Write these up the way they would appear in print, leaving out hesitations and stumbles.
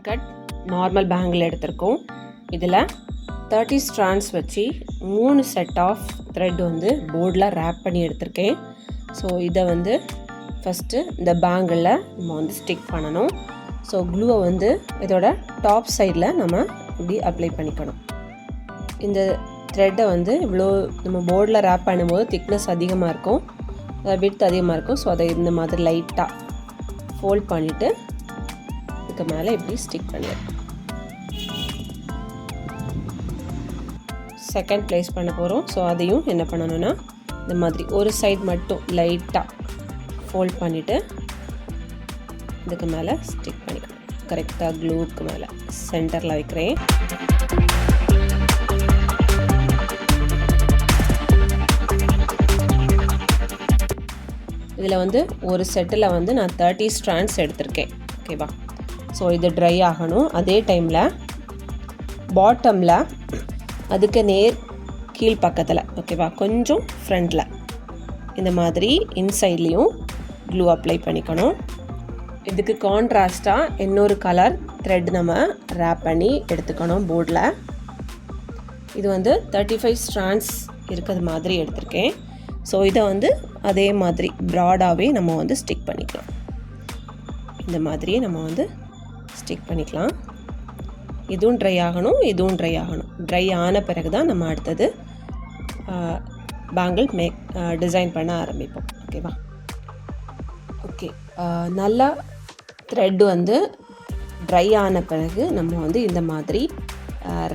Cut normal bangle எடுத்திருக்கோம். இதில் 30 strands வச்சு 3 செட் ஆஃப் த்ரெட் வந்து போர்டில் ரேப் பண்ணி எடுத்திருக்கேன். ஸோ இதை வந்து ஃபஸ்ட்டு இந்த பேங்கிளில் நம்ம வந்து ஸ்டிக் பண்ணணும். ஸோ க்ளூவை வந்து இதோட டாப் சைடில் நம்ம இப்படி அப்ளை பண்ணிக்கணும். இந்த த்ரெட்டை வந்து இவ்வளோ நம்ம போர்டில் ரேப் பண்ணும்போது திக்னஸ் அதிகமாக இருக்கும், விட்த் அதிகமாக இருக்கும். ஸோ அதை இந்த மாதிரி லைட்டாக ஃபோல்ட் பண்ணிவிட்டு இதுக்கு மேலே இப்படி ஸ்டிக் பண்ணிடுறோம். செகண்ட் ப்ளேஸ் பண்ண போகிறோம். ஸோ அதையும் என்ன பண்ணணும்னா இந்த மாதிரி ஒரு சைடு மட்டும் லைட்டாக ஃபோல்ட் பண்ணிவிட்டு இதுக்கு மேலே ஸ்டிக் பண்ணிக்கணும். கரெக்டாக க்ளூவுக்கு மேலே சென்டரில் வைக்கிறேன். இதில் வந்து ஒரு செட்டில் வந்து நான் 30 ஸ்ட்ராண்ட்ஸ் எடுத்திருக்கேன். ஓகேவா? ஸோ இது ட்ரை ஆகணும். அதே டைமில் பாட்டமில் அதுக்கு நேர் கீழ் பக்கத்தில், ஓகேவா, கொஞ்சம் ஃப்ரண்டில் இந்த மாதிரி இன்சைட்லேயும் க்ளூ அப்ளை பண்ணிக்கணும். இதுக்கு கான்ட்ராஸ்டாக இன்னொரு கலர் த்ரெட் நம்ம ரேப் பண்ணி எடுத்துக்கணும் போர்டில். இது வந்து 35 ஸ்ட்ராண்ட்ஸ் இருக்கிறது மாதிரி எடுத்திருக்கேன். ஸோ இதை வந்து அதே மாதிரி ப்ராடாகவே நம்ம வந்து ஸ்டிக் பண்ணிக்கலாம். இந்த மாதிரியே நம்ம வந்து ஸ்டிக் பண்ணிக்கலாம். இதுவும் ட்ரை ஆகணும், இதுவும் ட்ரை ஆகணும். ட்ரை ஆன பிறகு தான் நம்ம அடுத்தது பேங்கிள் டிசைன் பண்ண ஆரம்பிப்போம். ஓகேவா? ஓகே, நல்லா த்ரெட் வந்து ட்ரை ஆன பிறகு நம்ம வந்து இந்த மாதிரி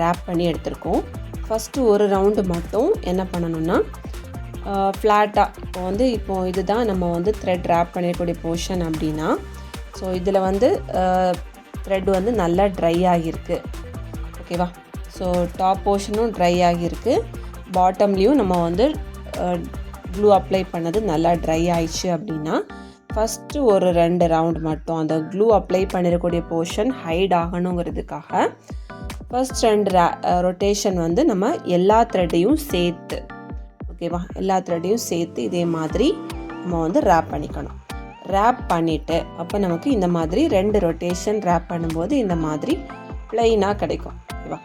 ரேப் பண்ணி எடுத்திருக்கோம். ஃபஸ்ட்டு ஒரு ரவுண்டு மட்டும் என்ன பண்ணணும்னா ஃப்ளாட்டாக இப்போது இதுதான் நம்ம வந்து த்ரெட் ரேப் பண்ணிடக்கூடிய போர்ஷன் அப்படின்னா, ஸோ இதில் வந்து த்ரெட் வந்து நல்லா ட்ரை ஆகியிருக்கு. ஓகேவா? ஸோ டாப் போர்ஷனும் ட்ரை ஆகியிருக்கு, பாட்டம்லேயும் நம்ம வந்து க்ளூ அப்ளை பண்ணது நல்லா ட்ரை ஆயிடுச்சு அப்படின்னா ஃபஸ்ட்டு ஒரு 2 ரவுண்டு மட்டும் அந்த க்ளூ அப்ளை பண்ணிடக்கூடிய போர்ஷன் ஹைட் ஆகணுங்கிறதுக்காக ஃபஸ்ட் 2 ரொட்டேஷன் வந்து நம்ம எல்லா த்ரெட்டையும் சேர்த்து, ஓகேவா, எல்லா த்ரெட்டையும் சேர்த்து இதே மாதிரி நம்ம வந்து ரேப் பண்ணிக்கணும். ரேப் பண்ணிவிட்டு அப்போ நமக்கு இந்த மாதிரி 2 ரொட்டேஷன் ரேப் பண்ணும்போது இந்த மாதிரி ப்ளைனாக கிடைக்கும். ஓகேவா?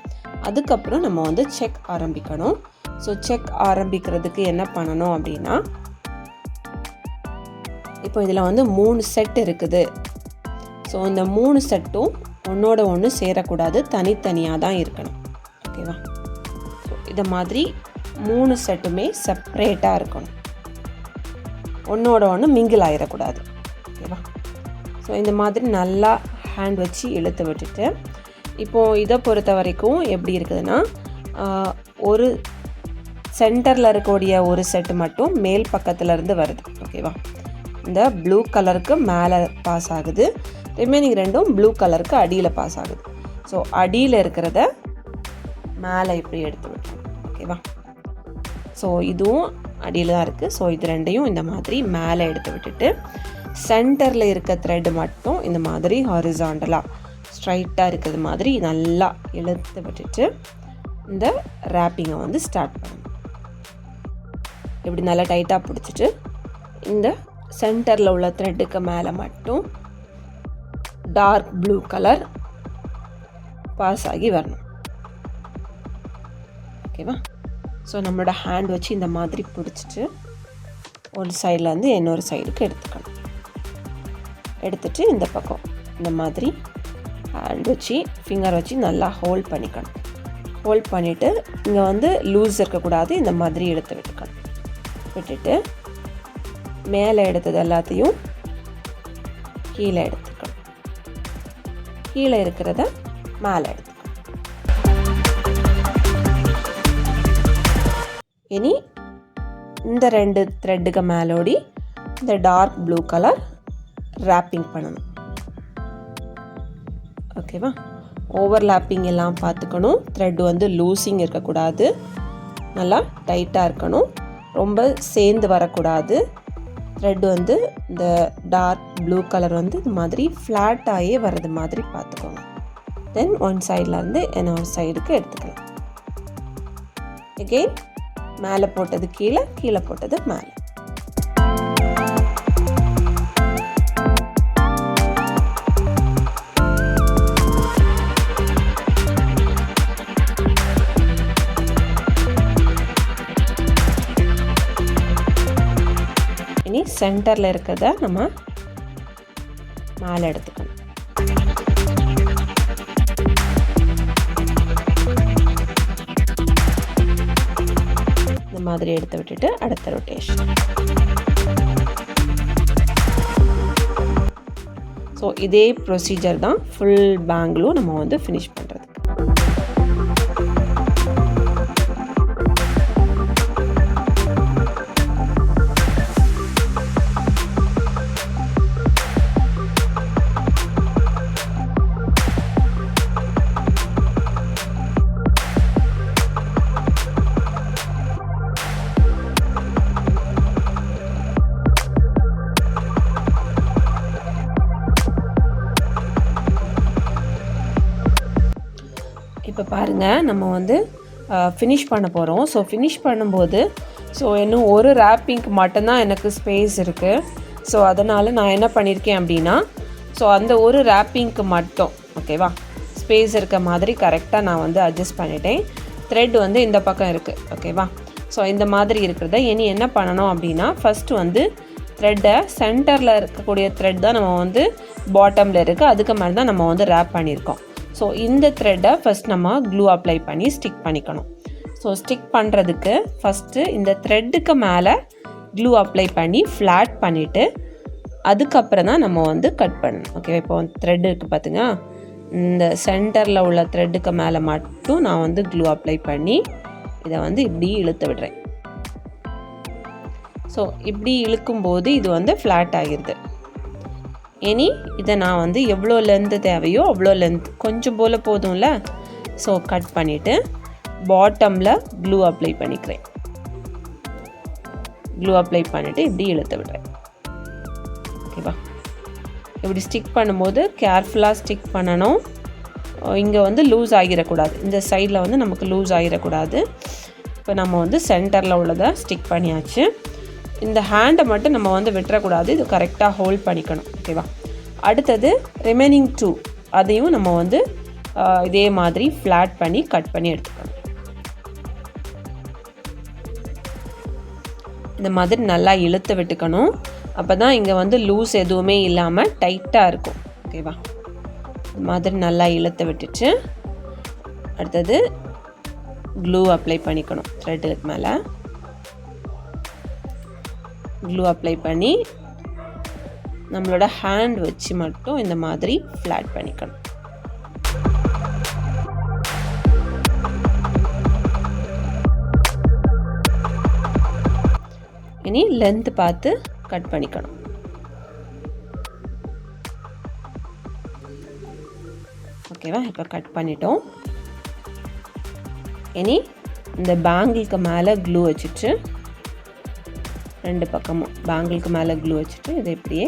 அதுக்கப்புறம் நம்ம வந்து செக் ஆரம்பிக்கணும். ஸோ செக் ஆரம்பிக்கிறதுக்கு என்ன பண்ணணும் அப்படின்னா, இப்போ இதில் வந்து 3 செட் இருக்குது. ஸோ இந்த 3 செட்டும் ஒன்றோட ஒன்று சேரக்கூடாது, தனித்தனியாக தான் இருக்கணும். ஓகேவா? ஸோ இதை மாதிரி 3 செட்டுமே செப்ரேட்டாக இருக்கணும், ஒன்றோட ஒன்று மிங்கிள் ஆகிடக்கூடாது. ஓகேவா? ஸோ இந்த மாதிரி நல்லா ஹேண்ட் வச்சு இழுத்து விட்டுட்டு, இப்போது இதை பொறுத்த வரைக்கும் எப்படி இருக்குதுன்னா, ஒரு சென்டரில் இருக்கக்கூடிய ஒரு செட்டு மட்டும் மேல் பக்கத்துலேருந்து வருது. ஓகேவா? இந்த ப்ளூ கலருக்கு மேலே பாஸ் ஆகுது, ரிமைனிங் 2ம் ப்ளூ கலருக்கு அடியில் பாஸ் ஆகுது. ஸோ அடியில் இருக்கிறத மேலே இப்படி எடுத்து விட்டுரும். ஓகேவா? ஸோ இதுவும் அடியில் தான் இருக்குது. ஸோ இது 2ஐயும் இந்த மாதிரி மேலே எடுத்து விட்டுட்டு சென்டரில் இருக்க த்ரெட் மட்டும் இந்த மாதிரி ஹாரிசாண்டலாக ஸ்ட்ரைட்டாக இருக்கிறது மாதிரி நல்லா இழுத்து விட்டுட்டு இந்த ரேப்பிங்கை வந்து ஸ்டார்ட் பண்ணணும். இப்படி நல்லா டைட்டாக பிடிச்சிட்டு இந்த சென்டரில் உள்ள த்ரெட்டுக்கு மேலே மட்டும் டார்க் ப்ளூ கலர் பாஸ் ஆகி வரணும். ஓகேவா? ஸோ நம்மளோட ஹேண்ட் வச்சு இந்த மாதிரி பிடிச்சிட்டு ஒரு சைட்லேருந்து இன்னொரு சைடுக்கு எடுத்துக்கணும். எடுத்துகிட்டு இந்த பக்கம் இந்த மாதிரி ஹேண்ட் வச்சு ஃபிங்கர் வச்சு நல்லா ஹோல்ட் பண்ணிக்கணும். ஹோல்ட் பண்ணிவிட்டு இங்கே வந்து லூஸ் இருக்கக்கூடாது, இந்த மாதிரி எடுத்து விட்டுக்கணும். விட்டுட்டு மேலே எடுத்தது எல்லாத்தையும் கீழே எடுத்துக்கணும், கீழே இருக்கிறத மேலே எடுத்துக்கணும். இனி இந்த 2 த்ரெட்டுக்கு மேலோடி இந்த டார்க் ப்ளூ கலர் ரேப்பிங் பண்ணணும். ஓகேவா? ஓவர்லாப்பிங் எல்லாம் பார்த்துக்கணும். த்ரெட் வந்து லூசிங் இருக்கக்கூடாது, நல்லா டைட்டாக இருக்கணும், ரொம்ப சேர்ந்து வரக்கூடாது. த்ரெட் வந்து இந்த டார்க் ப்ளூ கலர் வந்து இது மாதிரி ஃப்ளாட்டாகவே வர்றது மாதிரி பார்த்துக்கோங்க. தென் ஒன் சைட்லேருந்து இன்னொரு சைடுக்கு எடுத்துக்கலாம். எகெயின் மேலே போட்டது கீழே, கீழே போட்டது மேலே. சென்டரில் இருக்கிறத நம்ம மேலே எடுத்துக்கணும். இந்த மாதிரி எடுத்து விட்டுட்டு அடுத்த ரொட்டேஷன். ஸோ இதே ப்ரொசீஜர் தான் ஃபுல் பேங்கிலும் நம்ம வந்து ஃபினிஷ் பண்ணுறது. இப்போ பாருங்கள், நம்ம வந்து ஃபினிஷ் பண்ண போகிறோம். ஸோ ஃபினிஷ் பண்ணும்போது இன்னும் ஒரு ரேப்பிங்க்கு மட்டும்தான் எனக்கு ஸ்பேஸ் இருக்குது. ஸோ அதனால் நான் என்ன பண்ணியிருக்கேன் அப்படின்னா, அந்த ஒரு ரேப்பிங்க்கு மட்டும் ஓகேவா ஸ்பேஸ் இருக்க மாதிரி கரெக்டாக நான் வந்து அட்ஜஸ்ட் பண்ணிட்டேன். த்ரெட் வந்து இந்த பக்கம் இருக்குது ஓகேவா. இந்த மாதிரி இருக்கிறத இனி என்ன பண்ணணும் அப்படின்னா, ஃபஸ்ட்டு வந்து த்ரெட்டை சென்டரில் இருக்கக்கூடிய த்ரெட் தான் நம்ம வந்து பாட்டமில் இருக்குது, அதுக்கு மேலே தான் நம்ம வந்து ரேப் பண்ணியிருக்கோம். இந்த த்ரெட்டை ஃபஸ்ட் நம்ம க்ளூ அப்ளை பண்ணி ஸ்டிக் பண்ணிக்கணும். ஸ்டிக் பண்ணுறதுக்கு ஃபஸ்ட்டு இந்த த்ரெட்டுக்கு மேலே க்ளூ அப்ளை பண்ணி ஃப்ளாட் பண்ணிவிட்டு அதுக்கப்புறம் தான் நம்ம வந்து கட் பண்ணணும். ஓகே, இப்போ த்ரெட் இருக்குது பார்த்துங்க, இந்த சென்டரில் உள்ள த்ரெட்டுக்கு மேலே மட்டும் நான் வந்து க்ளூ அப்ளை பண்ணி இதை வந்து இப்படி இழுத்து விடுறேன். இப்படி இழுக்கும்போது இது வந்து ஃப்ளாட் ஆகிடுது. இனி இதை நான் வந்து எவ்வளோ லென்த்து தேவையோ அவ்வளோ லென்த் கொஞ்சம் போல் போதும்ல. கட் பண்ணிவிட்டு பாட்டமில் க்ளூ அப்ளை பண்ணிக்கிறேன். க்ளூ அப்ளை பண்ணிவிட்டு இப்படி இழுத்து விடுறேன். ஓகேவா, இப்படி ஸ்டிக் பண்ணும்போது கேர்ஃபுல்லாக ஸ்டிக் பண்ணணும். இங்கே வந்து லூஸ் ஆகிடக்கூடாது, இந்த சைடில் வந்து நமக்கு லூஸ் ஆகிடக்கூடாது. இப்போ நம்ம வந்து சென்டரில் உள்ளதை ஸ்டிக் பண்ணியாச்சு. இந்த ஹேண்டை மட்டும் நம்ம வந்து விட்டுறக்கூடாது, இது கரெக்டாக ஹோல்ட் பண்ணிக்கணும். ஓகேவா, அடுத்தது ரிமைனிங் 2 அதையும் நம்ம வந்து இதே மாதிரி ஃப்ளாட் பண்ணி கட் பண்ணி எடுத்துக்கணும். இந்த மாதிரி நல்லா இழுத்து விட்டுக்கணும், அப்போ தான் இங்கே வந்து லூஸ் எதுவுமே இல்லாமல் டைட்டாக இருக்கும். ஓகேவா, இந்த மாதிரி நல்லா இழுத்து விட்டுச்சு. அடுத்தது க்ளூ அப்ளை பண்ணிக்கணும். த்ரெட்டுக்கு மேலே க்ளூ அப்ளை பண்ணி நம்மளோட ஹேண்ட் வச்சு மட்டும் இந்த மாதிரி ஃப்ளாட் பண்ணிக்கணும். இனி லென்த் பார்த்து கட் பண்ணிக்கணும். ஓகேவா, இப்போ கட் பண்ணிட்டோம். இனி இந்த பேங்கிளுக்கு மேலே க்ளூ வச்சுட்டு ரெண்டு பக்கமும் பேங்கிளுக்கு மேலே க்ளூ வச்சுட்டு இதை இப்படியே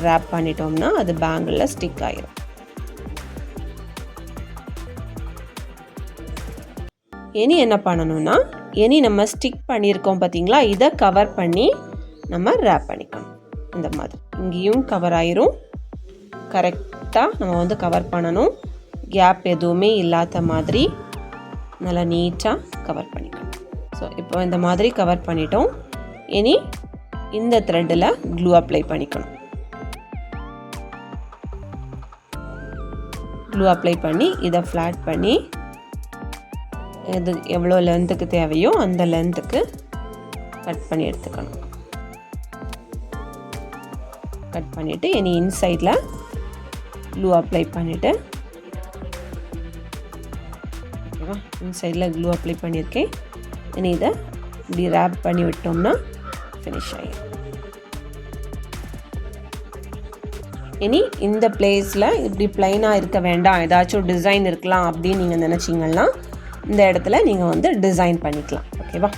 ரேப் பண்ணிட்டோம்னா அது பேங்கிளில் ஸ்டிக் ஆகிரும். இனி என்ன பண்ணணும்னா, இனி நம்ம ஸ்டிக் பண்ணியிருக்கோம் பார்த்தீங்களா, இதை கவர் பண்ணி நம்ம ரேப் பண்ணிக்கணும். இந்த மாதிரி இங்கேயும் கவர் ஆயிரும். கரெக்டாக நம்ம வந்து கவர் பண்ணணும், கேப் எதுவுமே இல்லாத மாதிரி நல்லா நீட்டாக கவர் பண்ணிக்கணும். இப்போ இந்த மாதிரி கவர் பண்ணிட்டோம். இனி இந்த த்ரெட்டில் க்ளூ அப்ளை பண்ணிக்கணும். க்ளூ அப்ளை பண்ணி இதை ஃப்ளாட் பண்ணி இது எவ்வளோ லென்த்துக்கு தேவையோ அந்த லென்த்துக்கு கட் பண்ணி எடுத்துக்கணும். கட் பண்ணிவிட்டு இனி இன்சைடில் க்ளூ அப்ளை பண்ணிவிட்டு, ஓகேவா, இன்சைடில் க்ளூ அப்ளை பண்ணியிருக்கேன். இனி இதை இப்படி ரேப் பண்ணி விட்டோம்னா ஃபினிஷ் ஆகிடும். இனி இந்த பிளேஸில் இப்படி ப்ளைனாக இருக்க வேண்டாம், ஏதாச்சும் டிசைன் இருக்கலாம் அப்படின்னு நீங்கள் நினச்சிங்கன்னா இந்த இடத்துல நீங்கள் வந்து டிசைன் பண்ணிக்கலாம். ஓகேவா.